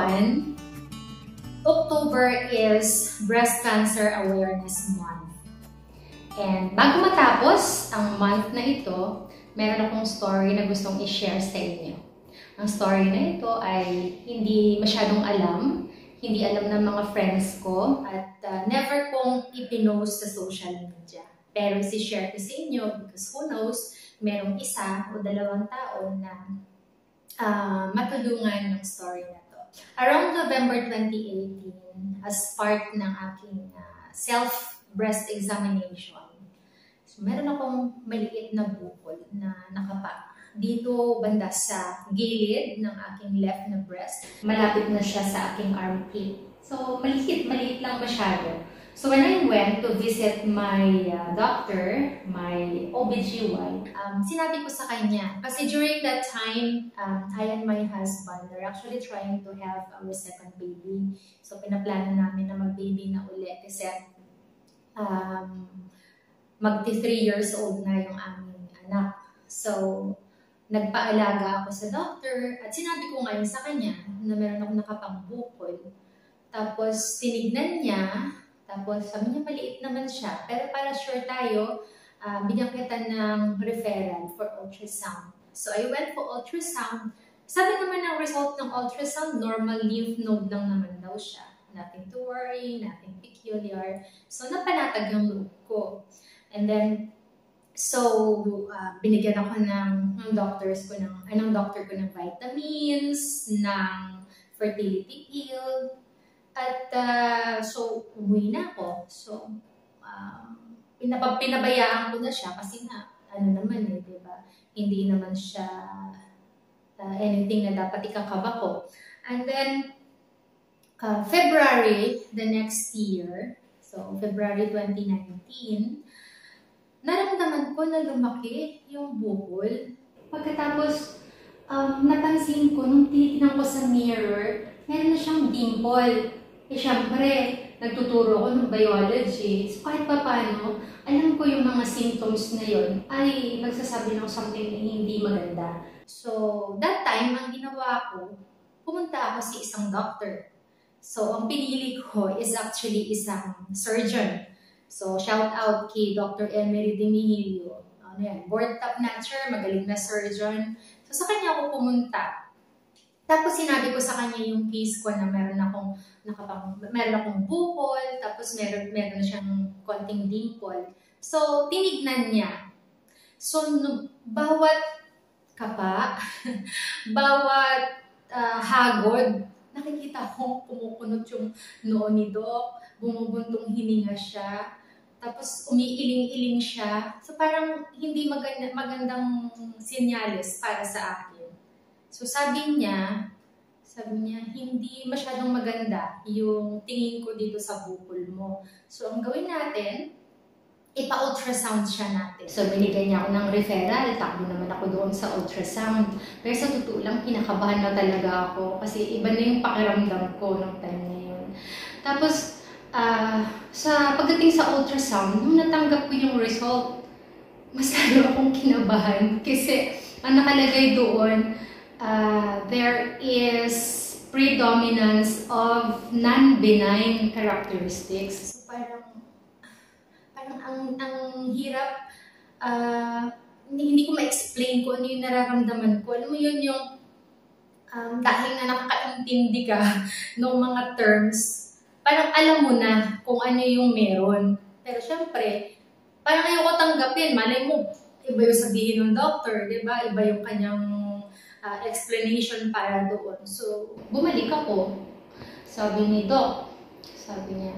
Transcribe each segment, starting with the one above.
everyone! October is Breast Cancer Awareness Month. And bago matapos ang month na ito, meron akong story na gustong i-share sa inyo. Ang story na ito ay hindi masyadong alam, hindi alam ng mga friends ko, at never kong ipinost sa social media. Pero si-share ko sa inyo because who knows, merong isa o dalawang tao na matulungan ng story na to. Around November 2018, as part ng aking self-breast examination, so meron akong maliit na bukol na nakapa dito banda sa gilid ng aking left na breast. Malapit na siya sa aking armpit. So, maliit lang masyado. So, when I went to visit my doctor, my OBGYN, sinabi ko sa kanya, kasi during that time, I and my husband are actually trying to have our second baby. So, pinaplano namin na mag-baby na ulit kasi mag-3 years old na yung aming anak. So, nagpaalaga ako sa doctor at sinabi ko ngayon sa kanya na meron akong nakapangbukol. Tapos, tinignan niya. Tapos, sabi niya, maliit naman siya. Pero para sure tayo, bigyan kita ng referral for ultrasound. So, I went for ultrasound. Sabi naman ng result ng ultrasound, normal lymph node lang naman daw siya. Nothing to worry, nothing peculiar. So, napanatag yung loob ko. And then, so, binigyan ako ng doctor ko ng vitamins, ng fertility pill. At so, umuwi na ako. So, pinabayaan ko na siya kasi nga, ano naman eh, diba? Hindi naman siya anything na dapat ikakaba ko. And then, February, the next year, so February 2019, naramdaman ko na lumaki yung bukol. Pagkatapos, napansin ko, nung tinitingnan ko sa mirror, meron na siyang dimple. Eh, syempre, nagtuturo ko ng biology. So, kahit pa paano, alam ko yung mga symptoms na yun ay nagsasabi ng something na hindi maganda. So, that time, ang ginawa ko, pumunta ako sa isang doctor. So, ang pinili ko is actually isang surgeon. So, shout out kay Dr. Emery Demihilio. Ano yan? Board top notcher, magaling na surgeon. So, sa kanya ako pumunta. Tapos sinabi ko sa kanya yung case ko na meron akong bukol, tapos meron siyang konting dimple. So, tinignan niya. So, bawat kapa, bawat hagod, nakikita ko kumukunot yung noo ni Doc, bumubuntong hininga siya, tapos umiiling-iling siya. So, parang hindi magandang senyales para sa akin. So, sabi niya, hindi masyadong maganda yung tingin ko dito sa bukol mo. So, ang gawin natin, ipa-ultrasound siya natin. So, binigyan niya ako ng referral. Takbo naman ako doon sa ultrasound. Pero sa totoo lang, kinakabahan na talaga ako kasi iba na yung pakiramdam ko nung time na yun. Tapos, sa pagdating sa ultrasound, nung natanggap ko yung result, mas lalo akong kinabahan kasi ang nakalagay doon, there is predominance of non-benign characteristics. So, parang ang hirap, hindi ko ma-explain kung ano yung nararamdaman ko. Alam mo yun yung, dahil na nakakaintindi ka ng mga terms, parang alam mo na kung ano yung meron. Pero syempre, parang ayoko tanggapin. Malay mo, iba yung sabihin ng doctor, diba? Iba yung kanyang explanation para doon. So, bumalik ako. Sabi ni Doc, sabi niya,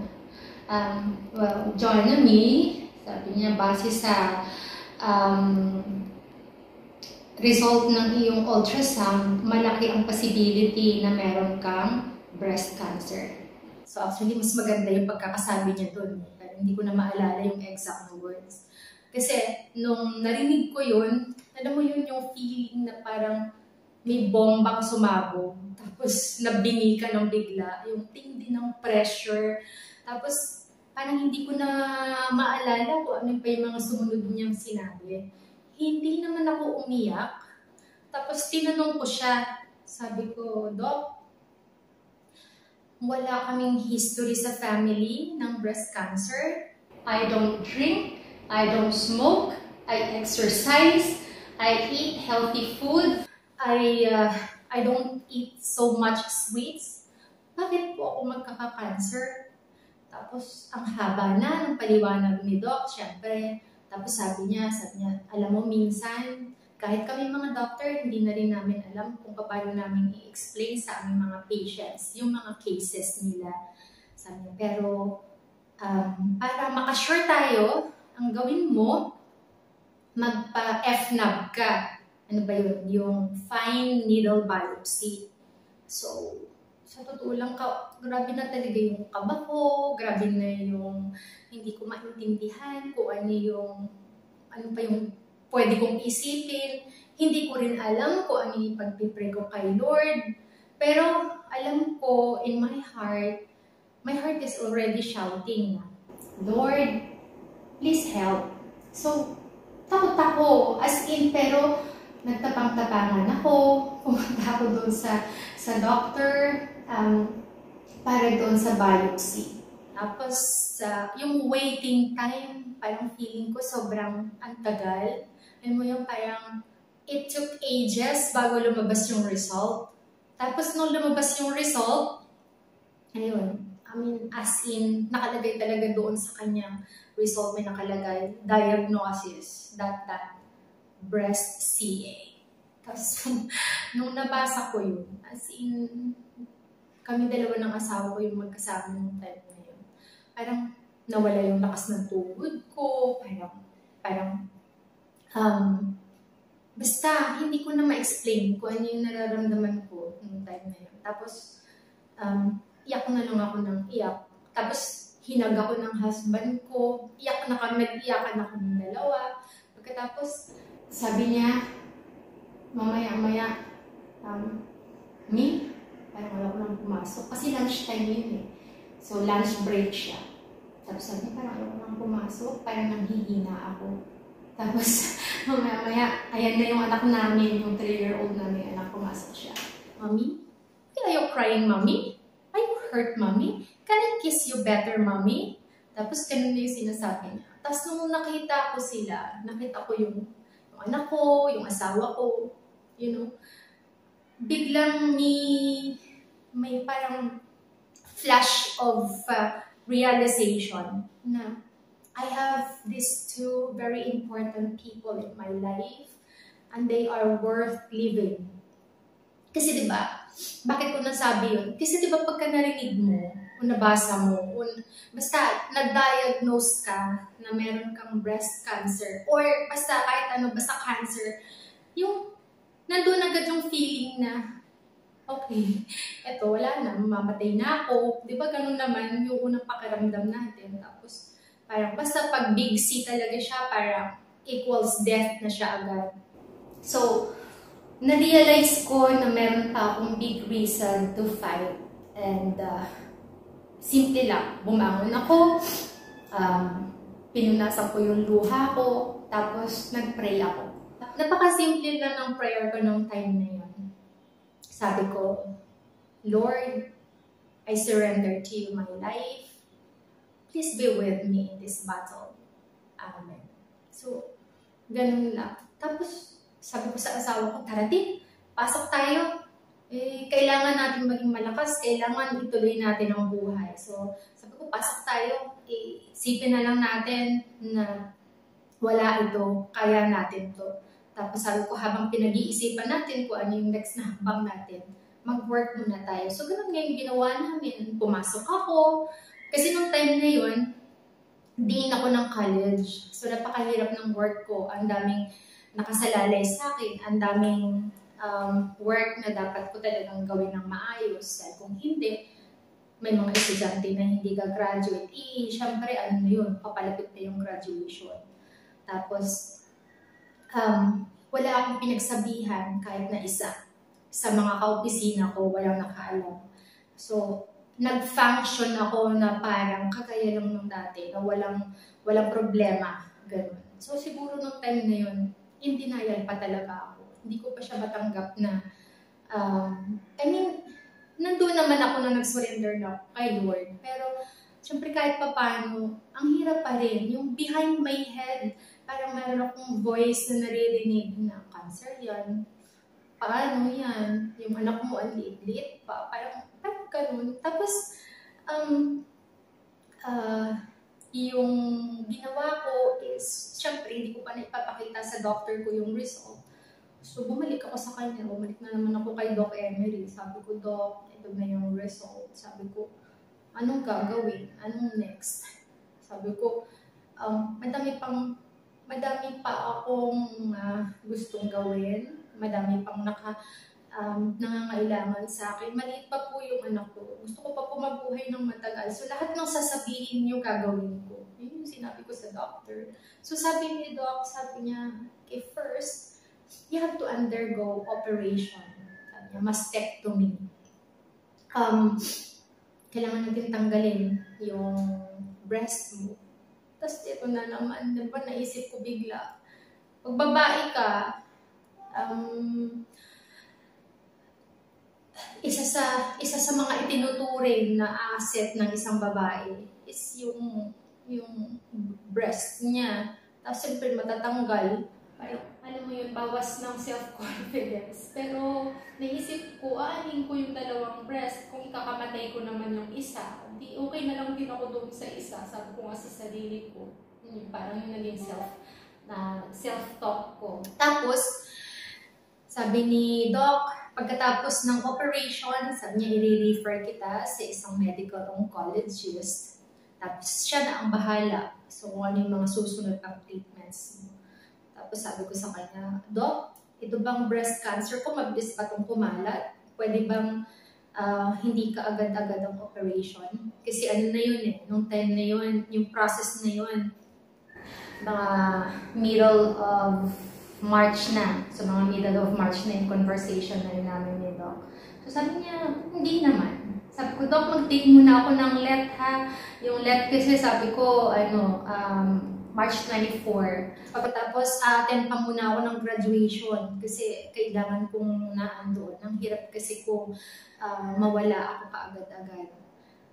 well, join me. Sabi niya, base sa result ng iyong ultrasound, malaki ang possibility na meron kang breast cancer. So, actually, mas maganda yung pagkakasabi niya doon. Pero hindi ko na maalala yung exact words. Kasi, nung narinig ko yun, alam mo yun yung feeling na parang may bombang sumabog, tapos nabingi ka ng bigla, yung tindi ng pressure, tapos parang hindi ko na maalala kung ano pa yung mga sumunod niyang sinabi. Hindi naman ako umiyak, tapos tinanong ko siya, sabi ko, Doc, Wala kaming history sa family ng breast cancer. I don't drink, I don't smoke, I exercise, I eat healthy food, I don't eat so much sweets. Bakit po ako magkaka-cancer? Tapos, ang haba na ng paliwanag ni Doc, syempre. Tapos sabi niya, alam mo, minsan, kahit kami mga doctor, hindi na rin namin alam kung paano namin i-explain sa aming mga patients, yung mga cases nila. Sabi niya, pero para makasure tayo, ang gawin mo, magpa-FNAB ka. Ano ba yun? Yung fine needle biopsy. So, sa totoo lang, grabe na talaga yung kaba ko, grabe na yung hindi ko maintindihan kung ano pa yung pwede kong isipin. Hindi ko rin alam kung ano yung pagpipray ko kay Lord. Pero alam ko, in my heart is already shouting na, Lord, please help. So, takot ako, as in, pero nagtapang-tapangan ako, pumunta ako doon sa doctor, para doon sa biopsy. Tapos, yung waiting time, parang feeling ko sobrang antagal. Alam mo yung parang, it took ages bago lumabas yung result. Tapos, nung lumabas yung result, ayun, as in, nakalagay talaga doon sa kanyang result, may nakalagay, diagnosis, breast CA. Tapos, nung nabasa ko yun, as in, kami dalawa ng asawa ko yung magkasama ng time na yun. Parang, nawala yung lakas ng tuhod ko, basta, hindi ko na ma-explain kung ano yung nararamdaman ko nung time na yun. Tapos, iyak na lang ako ng iyak. Tapos, hinag ako ng husband ko. Nag-iyakan ako ng dalawa. Pagkatapos, sabi niya, mamaya-maya, parang wala ko nang pumasok. Kasi lunchtime yun eh. So, lunch break siya. Tapos sabi niya, parang wala ko nang pumasok. Parang nanghihina ako. Tapos, mamaya-maya, ayan na yung anak namin, yung 3-year-old namin, anak, pumasok siya. Mommy? Why are you crying, Mommy? Are you hurt, Mommy? Can I kiss you better, Mommy? Tapos, ganun na yung sinasabi niya. Tapos, nung nakita ko sila, nakita ko yung anak ko, yung asawa ko, biglang may parang flash of realization na I have these two very important people in my life and they are worth living. Kasi diba, bakit ko nasabi yun? Kasi diba pagka narinig mo, o nabasa mo, basta nag-diagnose ka na meron kang breast cancer, or basta kahit ano, basta cancer, yung nandun agad yung feeling na, okay, eto, wala na, mamamatay na ako. Di ba ganun naman yung unang pakiramdam natin. Tapos, parang basta pag big C talaga siya, parang equals death na siya agad. So, na-realize ko na meron pa akong big reason to fight. And, simple lang, bumangon ako, pinunasan ko yung luha ko, tapos nag-pray ako. Napakasimple lang ng prayer ko nung time na yun. Sabi ko, Lord, I surrender to you my life. Please be with me in this battle. Amen. So, ganun lang. Tapos, sabi ko sa asawa ko, tara din, pasok tayo. Kailangan natin maging malakas, kailangan ituloy natin ang buhay. So, sabi ko, pasok tayo, isipin na lang natin na wala ito, kaya natin to. Tapos sabi ko, habang pinag-iisipan natin kung ano yung next na habang natin, mag-work muna tayo. So, ganun nga yung ginawa namin. Pumasok ako. Kasi nung time na yun, dean ako ng college. So, napakahirap ng work ko. Ang daming nakasalalay sa akin. Ang daming work na dapat ko talagang gawin ng maayos. Dahil kung hindi, may mga estudyante na hindi ka-graduate. Siyempre, ano na yun, papalapit na yung graduation. Tapos, wala akong pinagsabihan kahit na isa. Sa mga kaopisina ko, walang nakaalam. So, nag-function ako na parang kagaya lang nung dati, na walang problema. Ganun. So, siguro nung time na yun, in denial pa talaga ako. Hindi ko pa siya matanggap na, nandun nandun naman ako na nag-surrender na kay Lord. Pero, syempre kahit pa paano, ang hirap pa rin. Yung behind my head, parang meron akong voice na naririnig na cancer yan. Paano yan? Yung anak mo ang liit-liit pa. Parang ganun. Tapos, yung ginawa ko is, syempre, hindi ko pa naipapakita sa doctor ko yung result. So, bumalik ako sa kanya. Bumalik na naman ako kay Doc Emery. Sabi ko, Doc, ito na yung result. Sabi ko, anong gagawin? Anong next? Sabi ko, madami pa akong gustong gawin. Madami pang nangangailangan sa akin. Maliit pa po yung anak ko. Gusto ko pa po mabuhay ng matagal. So, lahat ng sasabihin niyo gagawin ko. Yun yung sinabi ko sa doctor. So, sabi ni Doc, sabi niya, okay, first, you have to undergo operation. Sabi niya, mastectomy. Kailangan natin tanggalin yung breast mo. Tapos, ito na naman, diba, naisip ko bigla, pag babae ka, isa sa mga itinuturing na asset ng isang babae is yung breast niya. Tapos siyempre matatanggal. Alam mo yun, bawas ng self-confidence. Pero naisip ko, aanin ko yung dalawang breast. Kung ikakamatay ko naman yung isa, di okay na lang din ako doon sa isa. Sabi ko nga sa sarili ko. Parang yung naging self-talk ko. Tapos, sabi ni Doc, pagkatapos ng operation, sabi niya, i-refer kita sa isang medical oncologist. Tapos siya na ang bahala. So, kung ano yung mga susunod pang treatments mo. Tapos sabi ko sa kanya, Doc, ito bang breast cancer ko? Mabilis pa itong kumalat? Pwede bang hindi ka agad-agad ang operation? Kasi ano na yun eh, nung time na yun, yung process na yun, mga middle of March na. So, mga middle of March na yung conversation na yun namin ni Doc. So, sabi niya, hindi naman. Sabi ko, Doc, mag-take muna ako ng let ha. Yung let kasi sabi ko, March 24. Pagkatapos, attend pa muna ako ng graduation kasi kailangan kong naandoon. Ang hirap kasi kung mawala ako kaagad-agad.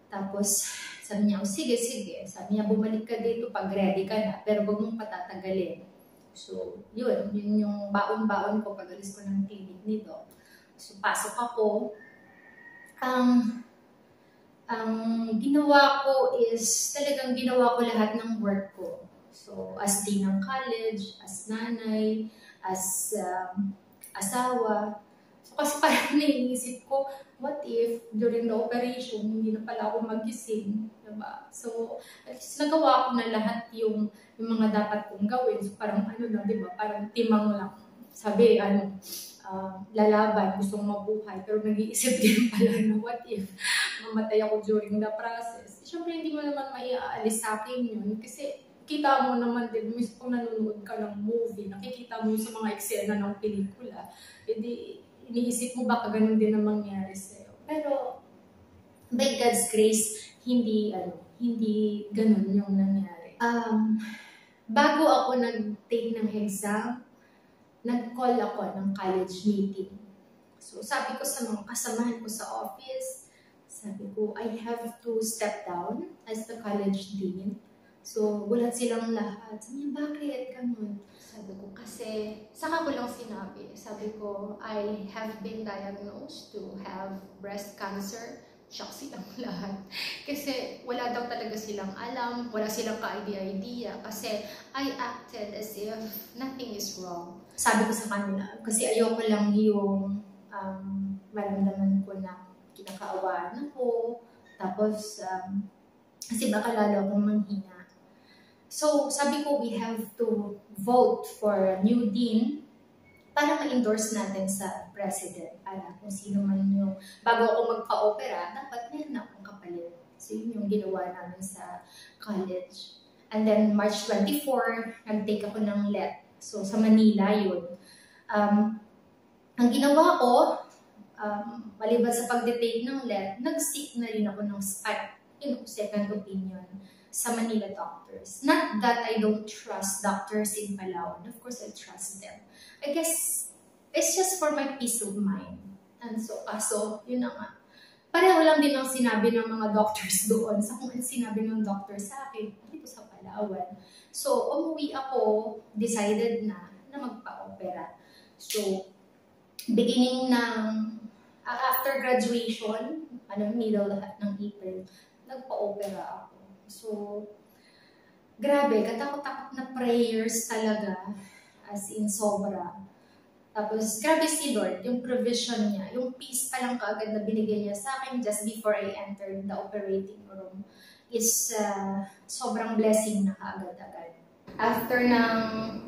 Tapos, sabi niya, oh, sige. Sabi niya, bumalik ka dito pag ready ka na, pero huwag mong patatagalin. So, yun yung baon-baon ko pag alis ko ng clinic nito. So, pasok ako. Ang ginawa ko is, talagang ginawa ko lahat ng work ko. So, as dean ng college, as nanay, as asawa. So, kasi parang naiisip ko, what if during the operation, hindi na pala ako magising, diba? So, at least nagawa ko na lahat yung mga dapat kong gawin. So, parang ano lang, diba? Parang timang lang. Sabi, lalaban, gustong mabuhay. Pero nag-iisip din pala na what if mamatay ako during the process. Siyempre, hindi mo naman maiaalis sa akin yun. Kasi, kita mo naman din, mismo kung nanonood ka ng movie, nakikita mo sa mga eksena ng pelikula, edi iniisip mo baka ganun din ang mangyari sa'yo. Pero, by God's grace, hindi ganun yung nangyari. Bago ako nag-take ng exam, nag-call ako ng college meeting. So, sabi ko sa mga kasamahan ko sa office, sabi ko, I have to step down as the college dean. So, gulat silang lahat. Sabi niya, bakit? Ganun. Sabi ko, kasi, saka ko lang sinabi. Sabi ko, I have been diagnosed to have breast cancer. Shock silang lahat. Kasi, wala daw talaga silang alam. Wala silang ka-idea. Kasi, I acted as if nothing is wrong. Sabi ko sa kanila, kasi ayoko lang yung maramdaman ko na kinakaawaan ako. Tapos, kasi baka lalo akong manghina. So, sabi ko, we have to vote for a new dean para ma-endorse natin sa president. Para kung sino man yung, bago ako magpa-opera, dapat meron akong kapalit. So, yun yung ginawa namin sa college. And then, March 24, nag-take ako ng let. So, sa Manila yun. Ang ginawa ko, maliban sa pag-take ng let, nag-seek na rin ako ng second opinion sa Manila doctors. Not that I don't trust doctors in Palawan. Of course, I trust them. I guess, it's just for my peace of mind. And so, yun na nga. pareho lang din ang sinabi ng mga doctors doon sa kung sinabi ng doctor sa akin dito sa Palawan. So, umuwi ako, decided na magpa-opera. So, beginning ng, after graduation, middle ng April, nagpa-opera ako. So, grabe, katakot-takot na prayers talaga, as in sobra. Tapos, grabe si Lord, yung provision niya, yung peace pa lang kaagad na binigay niya sa akin just before I entered the operating room is sobrang blessing na kaagad-agad. After ng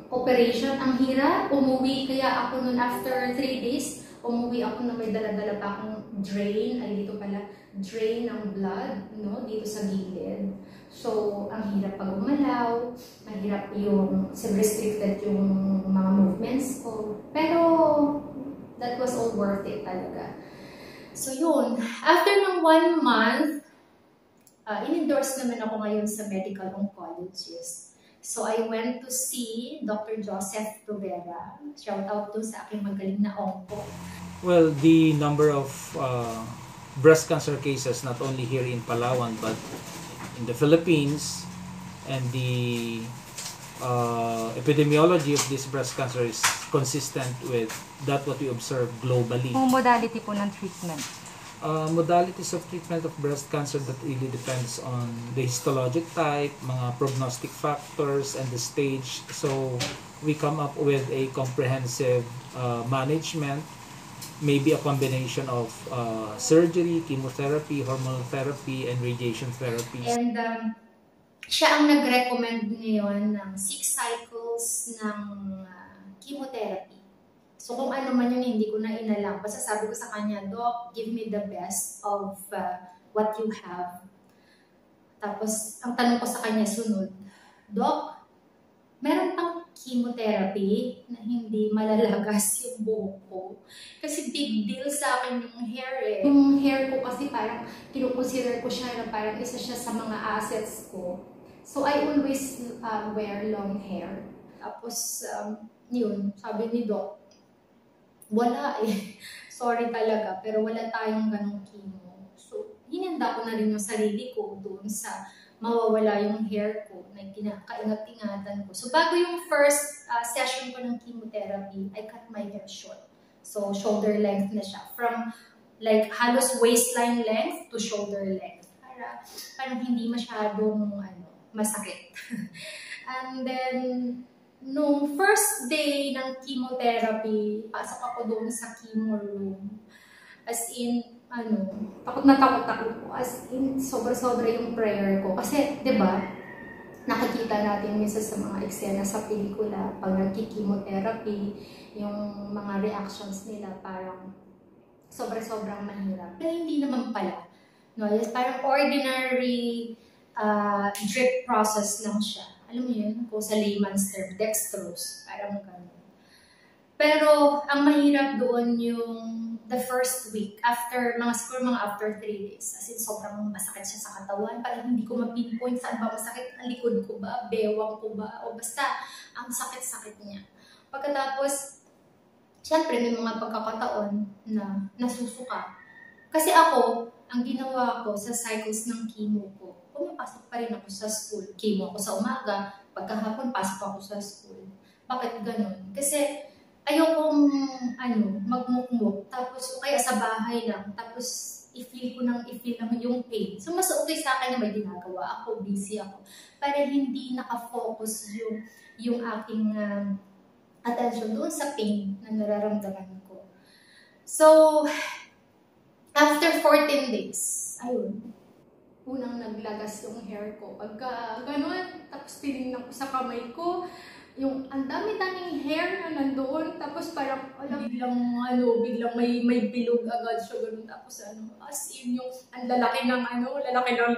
operation, ang hirap, umuwi, kaya ako nun after 3 days, umuwi ako na may dala-dala pa akong drain, ay dito pala, drain ng blood, no, dito sa gilid. So, ang hirap pag umalaw, mahirap yung, restricted yung mga movements ko. Pero, that was all worth it talaga. So, yun. After ng 1 month, in-endorse naman ako ngayon sa medical oncologist. So, I went to see Dr. Joseph Provera. Shout out to sa aking magaling na onco. Well, the number of breast cancer cases, not only here in Palawan, but in the Philippines, and the epidemiology of this breast cancer is consistent with that what we observe globally. Kung modality po ng treatment? Modalities of treatment of breast cancer that really depends on the histologic type, mga prognostic factors, and the stage. So we come up with a comprehensive management, maybe a combination of surgery, chemotherapy, hormonal therapy, and radiation therapy. And siya ang nag-recommend ngayon ng 6 cycles ng chemotherapy. So kung ano man yun, hindi ko na inalam. Basta sabi ko sa kanya, Doc, give me the best of what you have. Tapos, ang tanong ko sa kanya sunod, Doc, meron pang chemotherapy na hindi malalagas yung buhok ko. Kasi big deal sa akin yung hair eh. Yung hair ko kasi parang kinukonsider ko siya na parang isa siya sa mga assets ko. So I always wear long hair. Tapos, yun, sabi ni Doc, wala eh. Sorry talaga, pero wala tayong ganong chemo. So, hinanda ko na rin yung sarili ko doon sa mawawala yung hair ko na kaingat-ingatan ko. So, bago yung first session ko ng chemotherapy, I cut my hair short. So, shoulder length na siya. From like halos waistline length to shoulder length. Para parang hindi masyadong masakit. And then, nung first day ng chemotherapy, pasok ako doon sa chemo room. As in, takot na takot ako. As in, sobra-sobra yung prayer ko. Kasi, di ba, nakikita natin minsan sa mga eksena sa pelikula, pag nagki-chemotherapy, yung mga reactions nila parang sobra-sobrang mahirap. Pero hindi naman pala. No? Parang ordinary drip process lang siya. Alam mo yun, kung sa layman's term, dextrose, parang gano'n. Pero, ang mahirap doon yung the first week, siguro after 3 days, as in sobrang masakit siya sa katawan, parang hindi ko ma-pinpoint saan ba masakit, ang likod ko ba, bewang ko ba, o basta, ang sakit-sakit niya. Pagkatapos, syempre may mga pagkakataon na nasusuka. Kasi ako, ang ginawa ko sa cycles ng chemo ko, pumapasok pa rin ako sa school. Chemo ako sa umaga, pagkahapon pasok ako sa school. Bakit ganun? Kasi ayokong magmukmuk, tapos o kaya sa bahay lang, tapos i-feel lang yung pain. So mas okay sa akin na may ginagawa ako, busy ako, para hindi nakafocus yung aking attention doon sa pain na nararamdaman ko. So, after 14 days, ayun, unang naglagas yung hair ko. Pagka gano'n, tapos tinignan ko sa kamay ko, yung ang dami-daming hair na nandoon, tapos parang, biglang may bilog agad siya, gano'n. Tapos as in yung, ang lalaki ng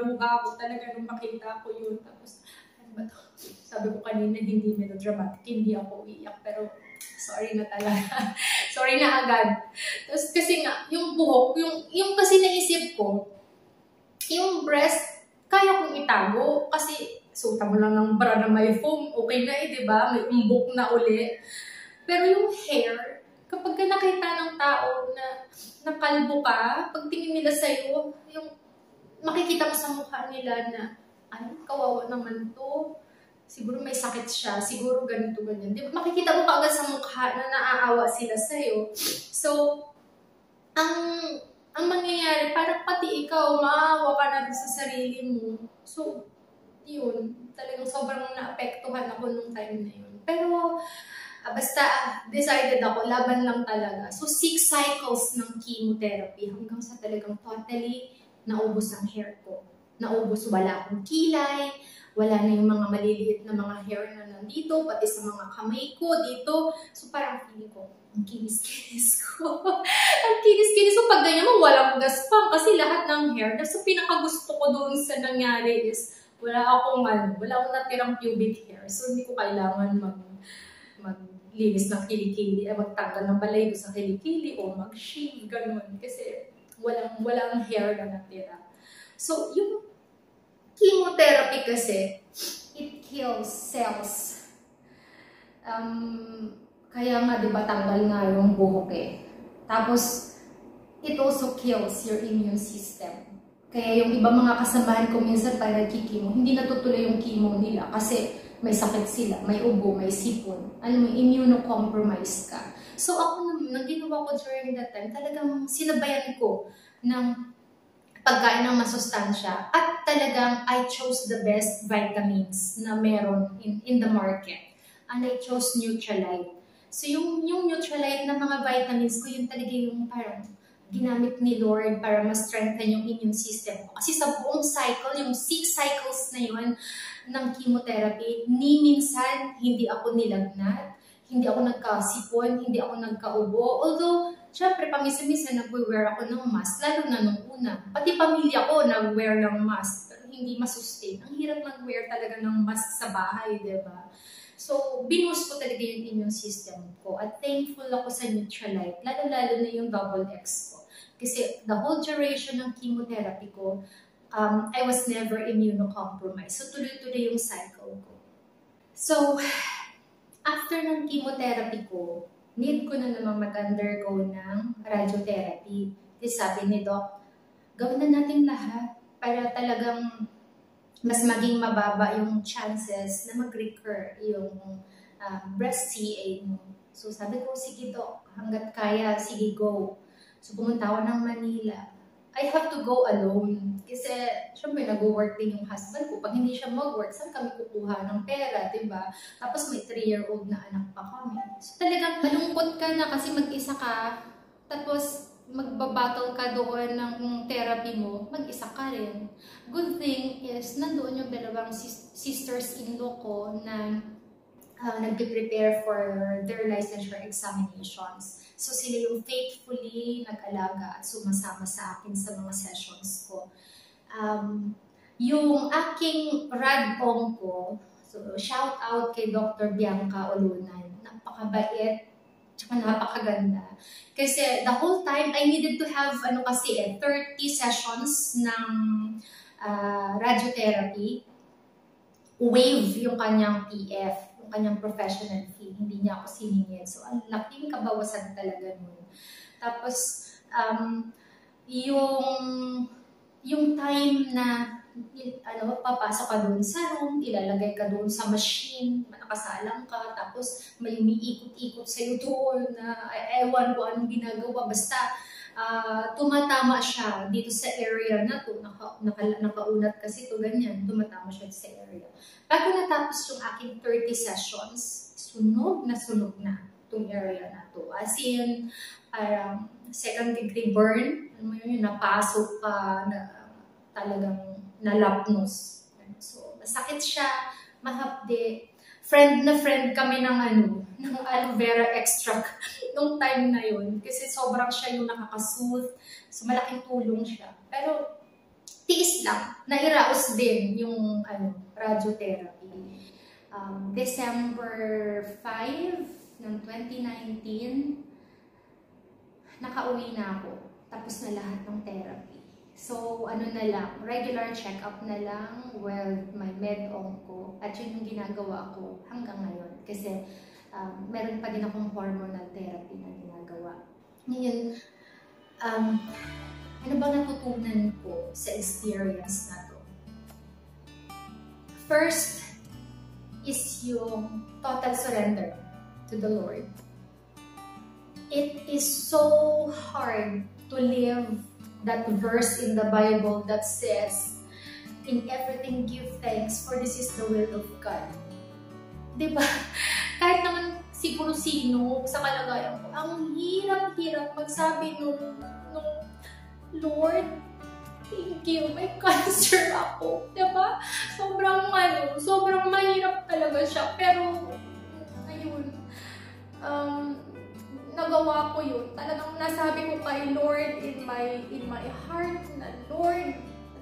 luha ko talaga nung makita ko yun. Tapos, ba to? Sabi ko kanina, hindi melodramatic, hindi ako iiyak, pero sorry na talaga. Sorry na agad. Tapos kasi nga, yung buhok, yung kasi naisip ko, yung breast, kaya kong itago kasi suta mo lang ng bra na may foam, okay na di ba? May umbok na uli. Pero yung hair, kapag ka nakita ng tao na nakalbo ka, pagtingin nila sa'yo, yung makikita mo sa mukha nila na, ay, kawawa naman to. Siguro may sakit siya, siguro ganito, ganyan. Di ba? Makikita mo kaagad sa mukha na naaawa sila sa'yo. So, ang mangyayari, parang pati ikaw, maawa ka na sa sarili mo. So, yun, talagang sobrang naapektuhan ako nung time na yun. Pero, basta decided ako, laban lang talaga. So, 6 cycles ng chemotherapy hanggang sa talagang totally naubos ang hair ko. Naubos, wala akong kilay, wala na yung mga maliliit na mga hair na nandito, pati sa mga kamay ko dito. So, parang feeling ko, ang kinis-kinis ko. Ang kinis-kinis ko. Pag ganyan mo, walang gaspang. Kasi lahat ng hair, so pinakagusto ko doon sa nangyari is, wala akong natirang pubic hair. So, hindi ko kailangan maglinis ng kilikili, magtanggal ng balay sa kilikili, o mag-shave, ganun. Kasi, walang hair na natira. So, yung chemotherapy kasi, it kills cells. Kaya nga, di ba, tanggal nga yung buhok eh. Tapos, it also kills your immune system. Kaya yung ibang mga kasamahan ko minsan pag nagkikimo, hindi natutuloy yung chemo nila kasi may sakit sila, may ubo, may sipon. Alam mo, immunocompromised ka. So ako naman, nang ginawa ko during that time, talagang sinabayan ko ng pagkain ng masustansya at talagang I chose the best vitamins na meron in the market. And I chose Nutrilite. So yung Nutrilite na mga vitamins ko, yun talaga yung parang ginamit ni Lord para ma-strengthen yung immune system ko. Kasi sa buong cycle, yung 6 cycles na yun ng chemotherapy, ni minsan hindi ako nilagnat, hindi ako nagkasipon, hindi ako nagkaubo. Although, syempre, paminsan-minsan nag-wear ako ng mask, lalo na nung una. Pati pamilya ko nag-wear ng mask, pero hindi masustain. Ang hirap mag-wear talaga ng mask sa bahay, diba? So, binoost ko talaga yung immune system ko. At thankful ako sa Nutrilite, lalo-lalo na yung double X ko. Kasi the whole duration ng chemotherapy ko, I was never immunocompromised. So, tuloy-tuloy yung cycle ko. So, after ng chemotherapy ko, need ko na naman mag-undergo ng radiotherapy. Kasi sabi ni Doc, gawin na natin lahat para talagang mas maging mababa yung chances na mag-recur yung breast CA mo. So sabi ko, sige Doc, hanggat kaya, sige go. So pumunta ako ng Manila. I have to go alone. Kasi syempre nag-work din yung husband ko. Pag hindi siya mag-work, saan kami kukuha ng pera, diba? Tapos may 3-year-old na anak pa kami. So talagang malungkot ka na kasi mag-isa ka. Tapos magbabattle ka doon ng therapy mo, mag-isa ka rin. Good thing is, nandoon yung dalawang sisters-in-law ko na nag-prepare for their licensure examinations. So sila yung faithfully nag-alaga at sumasama sa akin sa mga sessions ko. Yung aking rad-ong ko, so shout out kay Dr. Bianca Olunan, napakabait, tsaka napakaganda. Kasi the whole time, I needed to have 30 sessions ng radiotherapy. Waive yung kanyang PF, yung kanyang professional fee. Hindi niya ako siningil. So, ang laking kabawasan talaga nun. Tapos, yung time na papasok ka doon sa room, ilalagay ka doon sa machine, nakasalang ka, tapos may umiikot-ikot sa'yo doon na ewan ko anong ginagawa. Basta tumatama siya dito sa area na to, nakaunat kasi to ganyan, tumatama siya sa area. Bago natapos yung aking 30 sessions, sunog na itong area na to. As in, parang second degree burn, yung napasok ka, talagang nalapnos. So, masakit siya, mahapde. Friend kami ng aloe vera extract nung time na yun. Kasi sobrang siya yung nakakasooth. So, malaking tulong siya. Pero, tiis lang. Nairaos din yung radiotherapy. December 5 ng 2019, nakauwi na ako. Tapos na lahat ng therapy. So, regular check-up na lang with my med-onc ko. At yun yung ginagawa ko hanggang ngayon. Kasi Meron pa din akong hormonal therapy na ginagawa. Ngayon, ano ba natutunan ko sa experience na to? First is yung total surrender to the Lord. It is so hard to live that verse in the Bible that says, "In everything give thanks, for this is the will of God." Diba? Kahit naman siguro sino sa kalagayan ko, ang hirap-hirap magsabi nung Lord, thank you, may cancer ako. Diba? Sobrang mahirap talaga siya. Pero, ayun, nagawa ko yun. Talagang nasabi ko kay Lord in my heart na, Lord,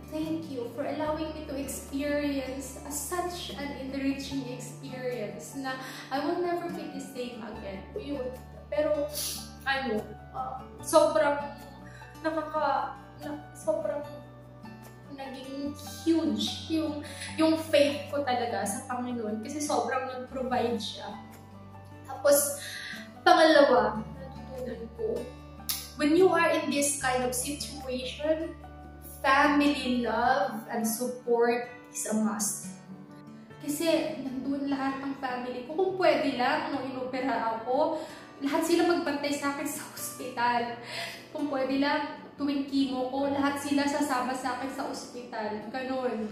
thank you for allowing me to experience such an enriching experience na I will never be the same again. Yun. Pero, sobrang naging huge yung faith ko talaga sa Panginoon kasi sobrang nag-provide siya. Tapos, pangalawa, natutunan ko, when you are in this kind of situation, family love and support is a must. Kasi nandun lahat ng family ko. Kung pwede lang, nung inopera ako, lahat sila magbantay sa akin sa ospital. Kung pwede lang, tuwing chemo ko, lahat sila sasama sa akin sa ospital. Ganon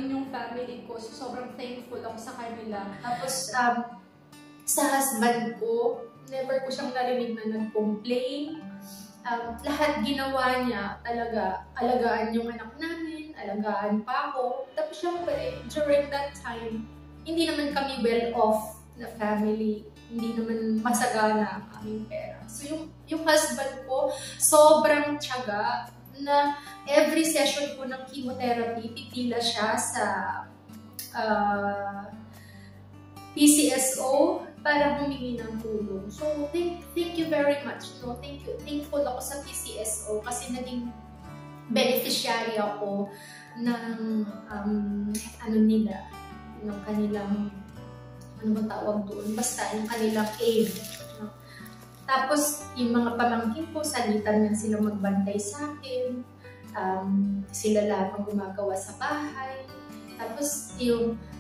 yung family ko. So, sobrang thankful ako sa kanila. Tapos, sa husband ko, never ko siyang narinig na nag-complain. Lahat ginawa niya, talaga, alagaan yung anak namin, alagaan pa ako. Tapos syempre, during that time, hindi naman kami well-off na family. Hindi naman masagana ang aming pera. So yung husband ko, sobrang tiyaga na every session ko ng chemotherapy, pipila siya sa PCSO para humingi ng tulong. So, thank you very much. No? Thankful ako sa PCSO kasi naging beneficiary ako ng nila, ng kanilang, ano ba tawag doon? Basta, yung kanilang aid. No? Tapos, yung mga pamangkin ko, salitan na sila magbantay sa akin. Sila lang ang gumagawa sa bahay. Tapos,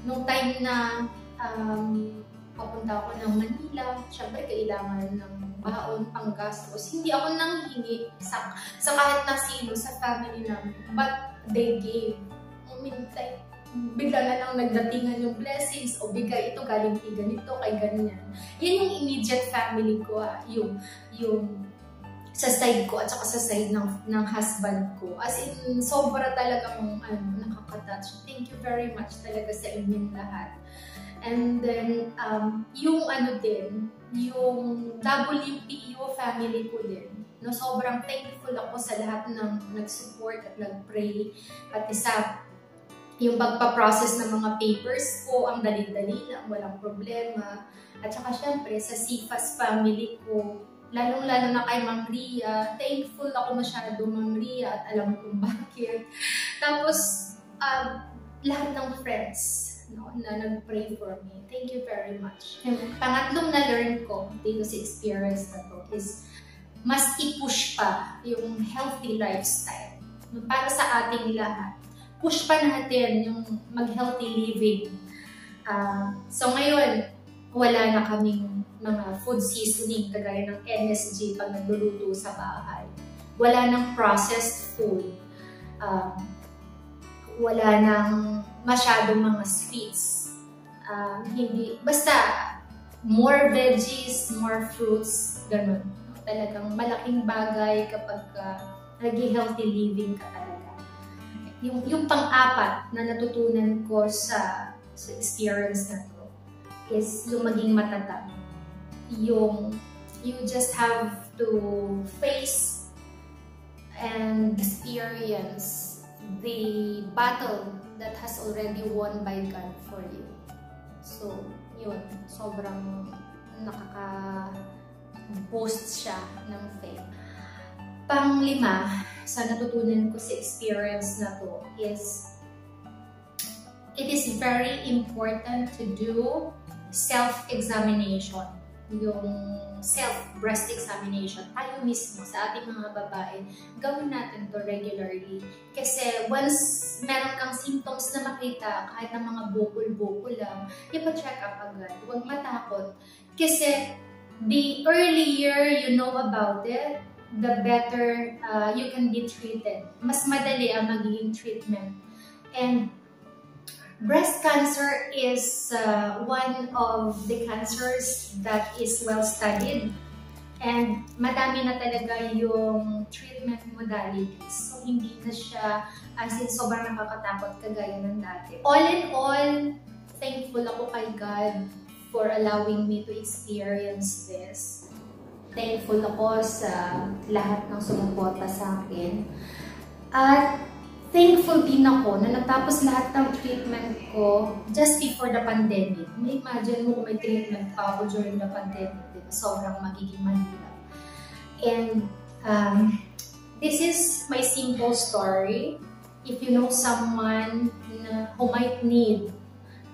nung time na papunta ako ng Manila, syempre kailangan ng baon, panggastos. Hindi ako nanghingi sa kahit na sino sa family namin. But they gave. I mean, like, bigla na lang nagdatingan yung blessings o bigay ito, galing kay ganito, kay ganyan. Yan yung immediate family ko, yung sa side ko at saka sa side ng husband ko. As in, sobra talagang nakaka-touch. Thank you very much talaga sa inyong lahat. And then, yung WPO family ko din. No, sobrang thankful ako sa lahat ng nag-support at nag-pray. Pati sa yung pagpa-process ng mga papers ko, ang dali-dali lang, walang problema. At saka syempre, sa CFAS family ko, lalong-lalo na kay Ma'am Ria, thankful ako masyado, Ma'am Ria, at alam kong bakit. Tapos, lahat ng friends, no, na nag-pray for me. Thank you very much. Yung pangatlong na-learn ko dito sa experience na to is mas i-push pa yung healthy lifestyle. Para sa ating lahat. Push pa natin yung mag-healthy living. So ngayon, wala na kaming mga food seasoning kagaya ng NSG pag nagluluto sa bahay. Wala nang processed food. Wala nang masyadong mga sweets. Basta more veggies, more fruits, ganun. Talagang malaking bagay kapag nag-healthy living ka talaga. Yung pang-apat na natutunan ko sa experience na to is yung maging matatag. You just have to face and experience the battle that has already won by God for you. So, yun, sobrang nakaka-boost siya ng faith. Pang-lima, sa natutunan ko sa experience na to is, it is very important to do self-examination. yung self-breast examination, tayo mismo sa ating mga babae, gawin natin to regularly. Kasi once meron kang symptoms na makita, kahit na mga bukol-bukol lang, ipa-check up agad. Huwag matakot. Kasi the earlier you know about it, the better you can be treated. Mas madali ang magiging treatment. And breast cancer is one of the cancers that is well studied, and madami na talaga yung treatment modalities. So, hindi na siya as in sobrang nakakatakot kagaya ng dati. All in all, thankful ako kay God for allowing me to experience this. Thankful ako sa lahat ng sumuporta sa akin. At thankful din ako na natapos lahat ng treatment ko just before the pandemic. Imagine mo kung may treatment pa ako during the pandemic, diba? Sobrang magiging mahirap. And this is my simple story. If you know someone who might need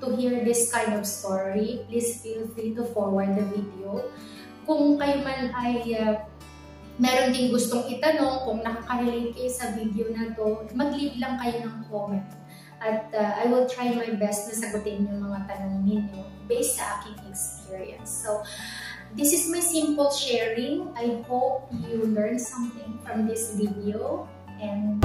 to hear this kind of story, please feel free to forward the video. Kung kayo man ay meron din gustong itanong, kung nakaka-relate kayo sa video na to, mag-leave lang kayo ng comment. At I will try my best na sagutin yung mga tanong ninyo based sa aking experience. So, this is my simple sharing. I hope you learned something from this video. And